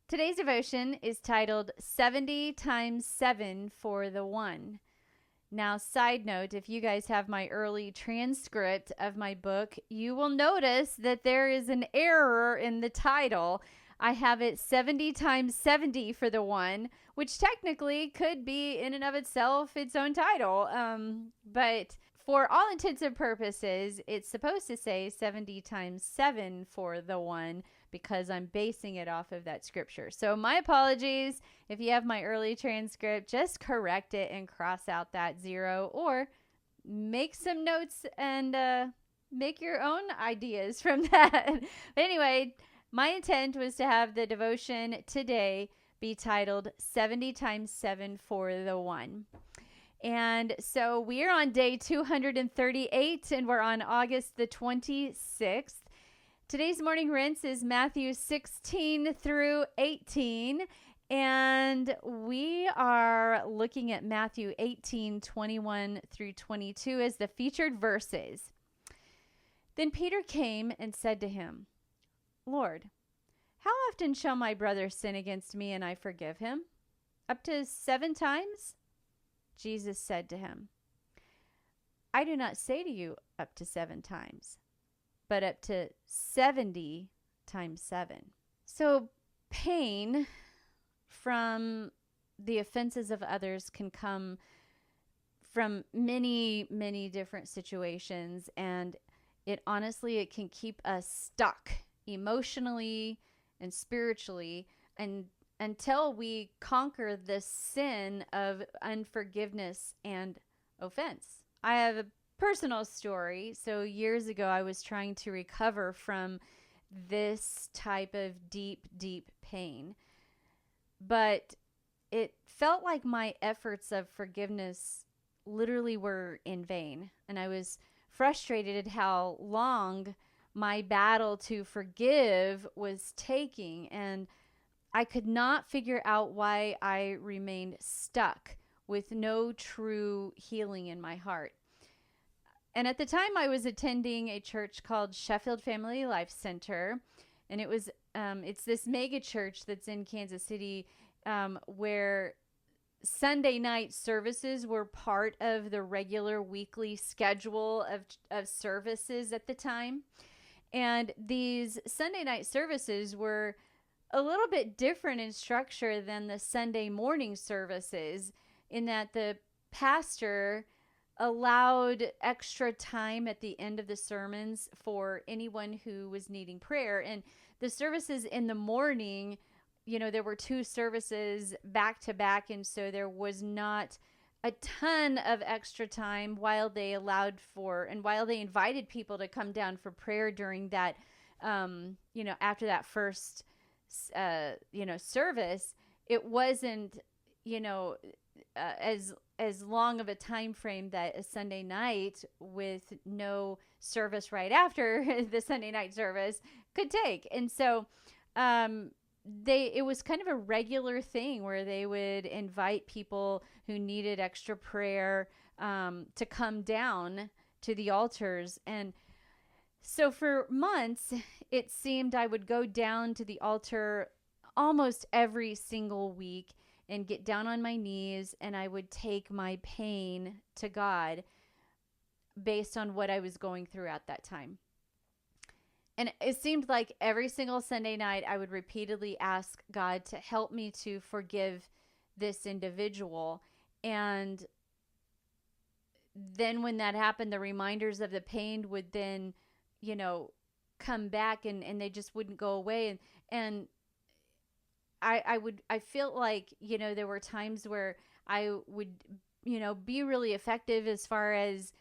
Today's devotion is titled 70 times 7 for the 1. Now, side note, if you guys have my early transcript of my book, you will notice that there is an error in the title. I have it 70 times 70 for the 1, which technically could be in and of itself its own title. But for all intents and purposes, it's supposed to say 70 times 7 for the 1 because I'm basing it off of that scripture. So my apologies. If you have my early transcript, just correct it and cross out that 0 or make some notes and make your own ideas from that. But anyway, my intent was to have the devotion today be titled 70 times 7 for the 1. And so we are on day 238 and we're on August the 26th. Today's morning rinse is Matthew 16 through 18. And we are looking at Matthew 18, 21 through 22 as the featured verses. Then Peter came and said to him, Lord, how often shall my brother sin against me and I forgive him? Up to 7 times? Jesus said to him, I do not say to you up to 7 times, but up to 70 times 7. So pain from the offenses of others can come from many, many different situations, and it can keep us stuck emotionally and spiritually, and until we conquer the sin of unforgiveness and offense. I have a personal story. So years ago, I was trying to recover from this type of deep, deep pain. But it felt like my efforts of forgiveness literally were in vain. And I was frustrated at how long my battle to forgive was taking. And I could not figure out why I remained stuck with no true healing in my heart. And at the time, I was attending a church called Sheffield Family Life Center, and it's this mega church that's in Kansas City, where Sunday night services were part of the regular weekly schedule of services at the time. And these Sunday night services were a little bit different in structure than the Sunday morning services, in that the pastor allowed extra time at the end of the sermons for anyone who was needing prayer. And the services in the morning, there were 2 services back to back, and so there was not a ton of extra time while they invited people to come down for prayer during that, after that first service. It wasn't, as long of a time frame that a Sunday night with no service right after the Sunday night service could take. And so it was kind of a regular thing where they would invite people who needed extra prayer to come down to the altars. And so for months, it seemed I would go down to the altar almost every single week and get down on my knees, and I would take my pain to God based on what I was going through at that time. And it seemed like every single Sunday night, I would repeatedly ask God to help me to forgive this individual. And then when that happened, the reminders of the pain would then, come back, and they just wouldn't go away. And I feel like, there were times where I would, be really effective as far as,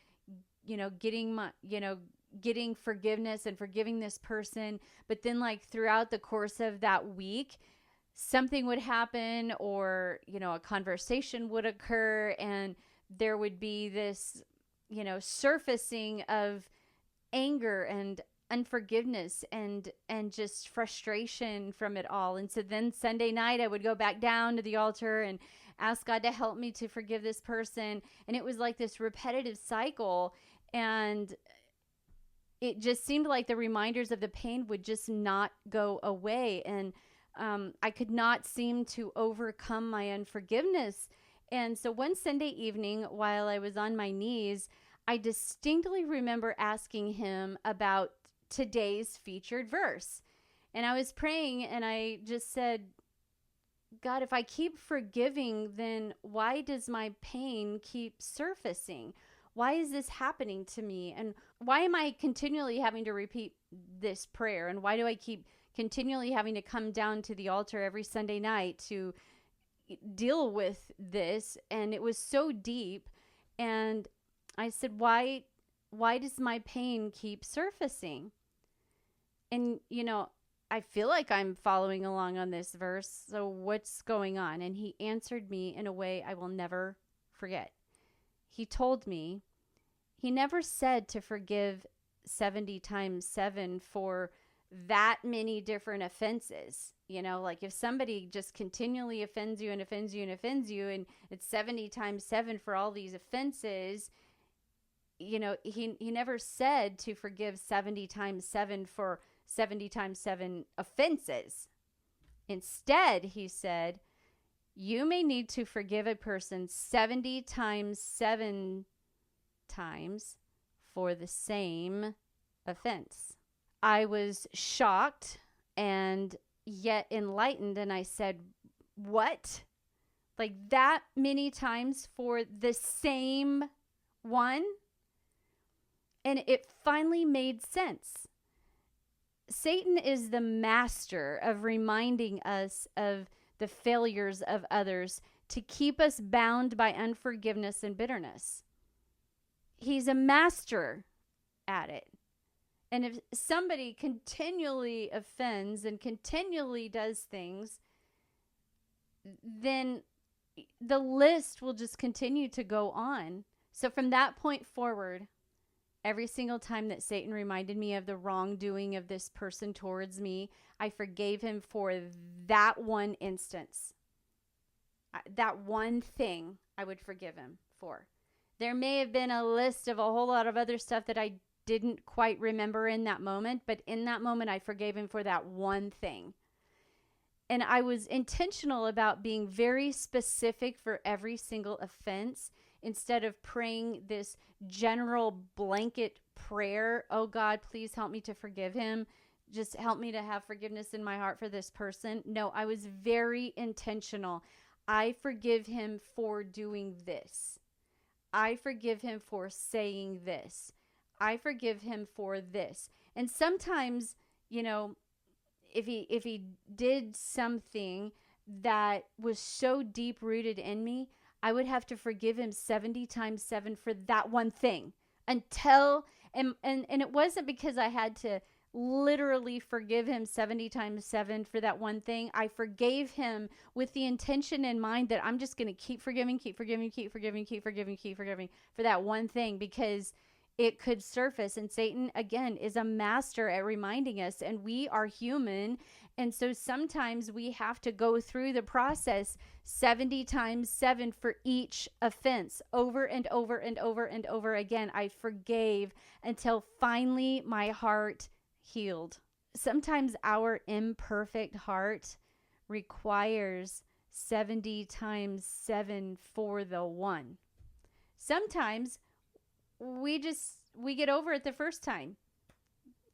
getting forgiveness and forgiving this person. But then throughout the course of that week, something would happen, or, a conversation would occur, and there would be this, surfacing of anger and unforgiveness and just frustration from it all. And so then Sunday night, I would go back down to the altar and ask God to help me to forgive this person. And it was like this repetitive cycle. And it just seemed like the reminders of the pain would just not go away. And I could not seem to overcome my unforgiveness. And so one Sunday evening, while I was on my knees, I distinctly remember asking him about today's featured verse. And I was praying and I just said, God, if I keep forgiving, then why does my pain keep surfacing? Why is this happening to me? And why am I continually having to repeat this prayer? And why do I keep continually having to come down to the altar every Sunday night to deal with this? And it was so deep. And I said, why does my pain keep surfacing? And, I feel like I'm following along on this verse. So what's going on? And he answered me in a way I will never forget. He told me he never said to forgive 70 times 7 for that many different offenses. Like if somebody just continually offends you and offends you and offends you, and it's 70 times 7 for all these offenses, he never said to forgive 70 times 7 for 70 times 7 offenses. Instead, he said, you may need to forgive a person 70 times 7 times for the same offense. I was shocked and yet enlightened, and I said, what? Like that many times for the same one? And it finally made sense. Satan is the master of reminding us of the failures of others to keep us bound by unforgiveness and bitterness. He's a master at it. And if somebody continually offends and continually does things, then the list will just continue to go on. So from that point forward, every single time that Satan reminded me of the wrongdoing of this person towards me, I forgave him for that one instance. That one thing I would forgive him for. There may have been a list of a whole lot of other stuff that I didn't quite remember in that moment, but in that moment I forgave him for that one thing. And I was intentional about being very specific for every single offense instead of praying this general blanket prayer. Oh God, please help me to forgive him. Just help me to have forgiveness in my heart for this person. No, I was very intentional. I forgive him for doing this. I forgive him for saying this. I forgive him for this. And sometimes, if he did something that was so deep rooted in me, I would have to forgive him 70 times 7 for that one thing until, and it wasn't because I had to literally forgive him 70 times 7 for that one thing. I forgave him with the intention in mind that I'm just going to keep forgiving for that one thing, because it could surface. And Satan, again, is a master at reminding us, and we are human. And so sometimes we have to go through the process 70 times 7 for each offense, over and over and over and over again. I forgave until finally my heart healed. Sometimes our imperfect heart requires 70 times 7 for the one. Sometimes we get over it the first time.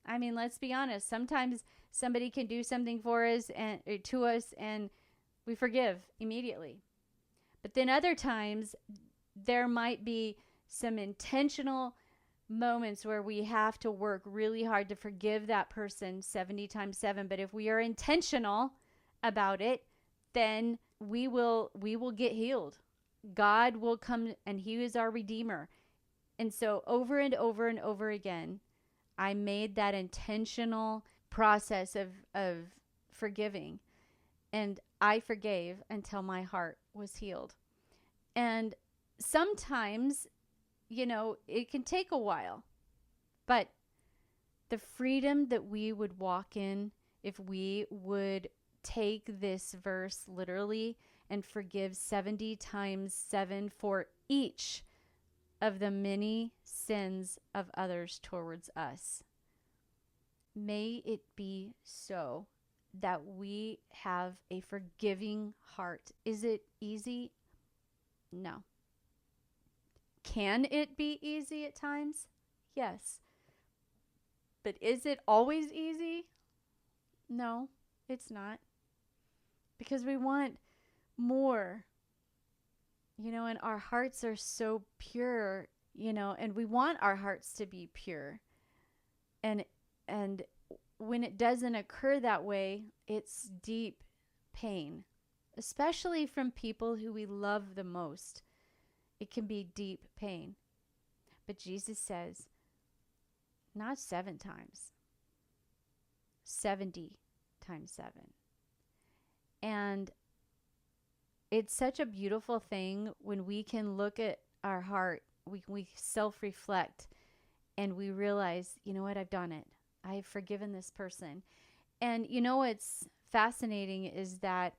I mean, let's be honest. Sometimes somebody can do something for us and to us, and we forgive immediately. But then other times there might be some intentional moments where we have to work really hard to forgive that person 70 times 7. But if we are intentional about it, then we will get healed. God will come, and he is our Redeemer. And so over and over and over again, I made that intentional process of forgiving. And I forgave until my heart was healed. And sometimes, it can take a while. But the freedom that we would walk in if we would take this verse literally and forgive 70 times 7 for each of the many sins of others towards us. May it be so that we have a forgiving heart. Is it easy? No. Can it be easy at times? Yes. But is it always easy? No, it's not. Because we want more, and our hearts are so pure, and we want our hearts to be pure. And and when it doesn't occur that way, it's deep pain, especially from people who we love the most. It can be deep pain. But Jesus says, not 7 times, 70 times 7. And it's such a beautiful thing when we can look at our heart, we self-reflect, and we realize, you know what, I've done it. I've forgiven this person. And what's fascinating is that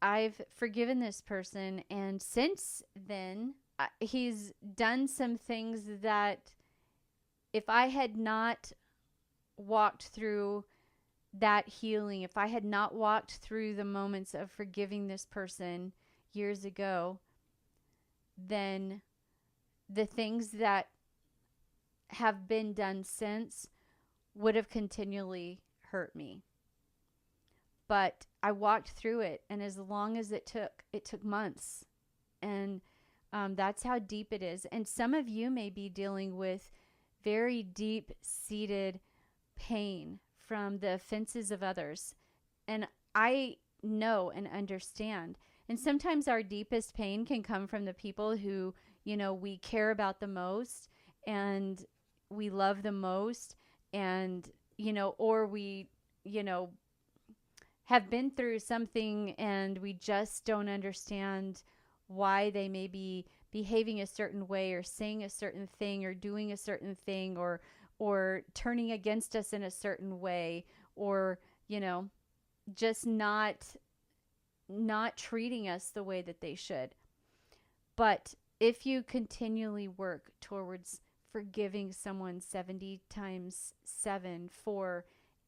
I've forgiven this person, and since then, he's done some things that if I had not walked through that healing, if I had not walked through the moments of forgiving this person years ago, then the things that have been done since would have continually hurt me. But I walked through it, and as long as it took months. And that's how deep it is. And some of you may be dealing with very deep-seated pain from the offenses of others. And I know and understand. And sometimes our deepest pain can come from the people who, we care about the most and we love the most, and, or we, have been through something and we just don't understand why they may be behaving a certain way or saying a certain thing or doing a certain thing or turning against us in a certain way, or, just not treating us the way that they should. But if you continually work towards forgiving someone 70 times 7 for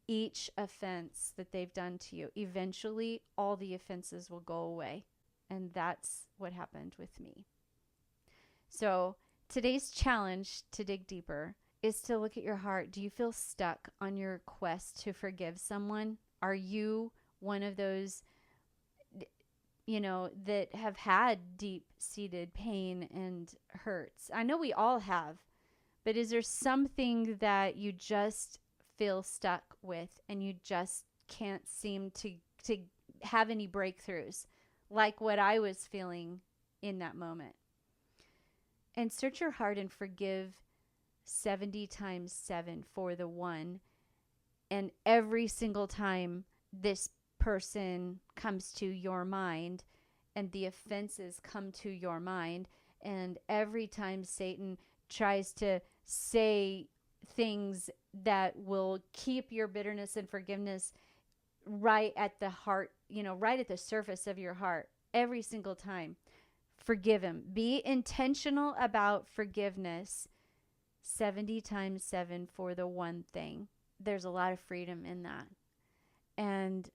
each offense that they've done to you, eventually all the offenses will go away. And that's what happened with me. So today's challenge to dig deeper is to look at your heart. Do you feel stuck on your quest to forgive someone? Are you one of those, that have had deep-seated pain and hurts? I know we all have, but is there something that you just feel stuck with and you just can't seem to have any breakthroughs, like what I was feeling in that moment? And search your heart and forgive 70 times 7 for the one. And every single time this person comes to your mind and the offenses come to your mind, and every time Satan tries to say things that will keep your bitterness and forgiveness right at the heart, right at the surface of your heart, every single time, forgive him. Be intentional about forgiveness 70 times 7 for the one thing. There's a lot of freedom in that. And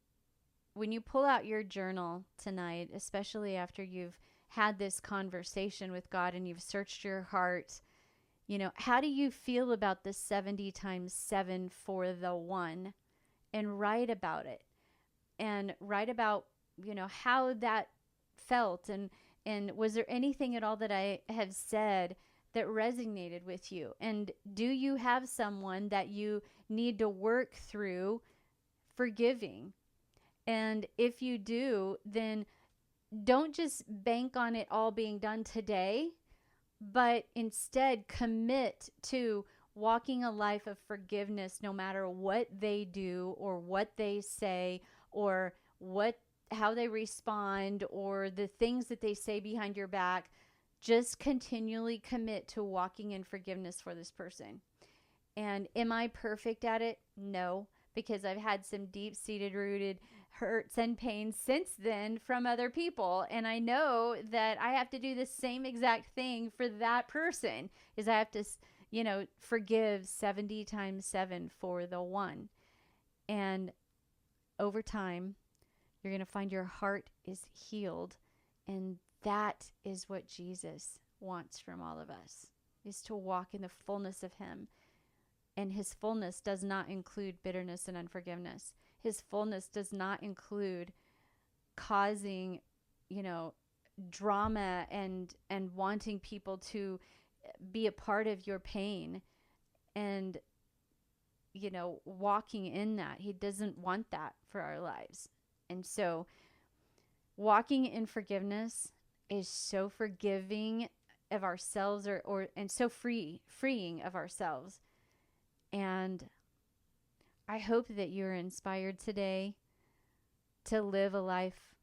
when you pull out your journal tonight, especially after you've had this conversation with God and you've searched your heart, how do you feel about the 70 times 7 for the one? And write about it. And write about, how that felt. And was there anything at all that I have said that resonated with you? And do you have someone that you need to work through forgiving? And if you do, then don't just bank on it all being done today, but instead commit to walking a life of forgiveness no matter what they do or what they say or how they respond or the things that they say behind your back. Just continually commit to walking in forgiveness for this person. And am I perfect at it? No, because I've had some deep-seated rooted hurts and pains since then from other people. And I know that I have to do the same exact thing for that person, is I have to, forgive 70 times 7 for the one. And over time, you're going to find your heart is healed. And that is what Jesus wants from all of us, is to walk in the fullness of him. And his fullness does not include bitterness and unforgiveness. His fullness does not include causing, drama and wanting people to be a part of your pain and, walking in that. He doesn't want that for our lives. And so walking in forgiveness is so forgiving of ourselves and so freeing of ourselves. And I hope that you're inspired today to live a life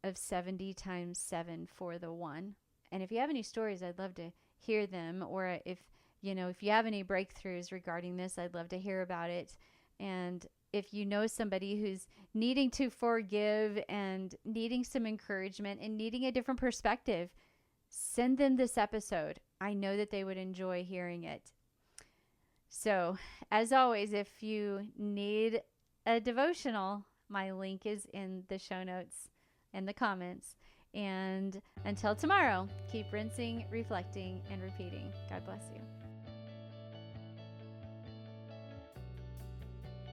of 70 times 7 for the one. And if you have any stories, I'd love to hear them. Or if you have any breakthroughs regarding this, I'd love to hear about it. And if you know somebody who's needing to forgive and needing some encouragement and needing a different perspective, send them this episode. I know that they would enjoy hearing it. So, as always, if you need a devotional, my link is in the show notes and the comments. And until tomorrow, keep rinsing, reflecting, and repeating. God bless you.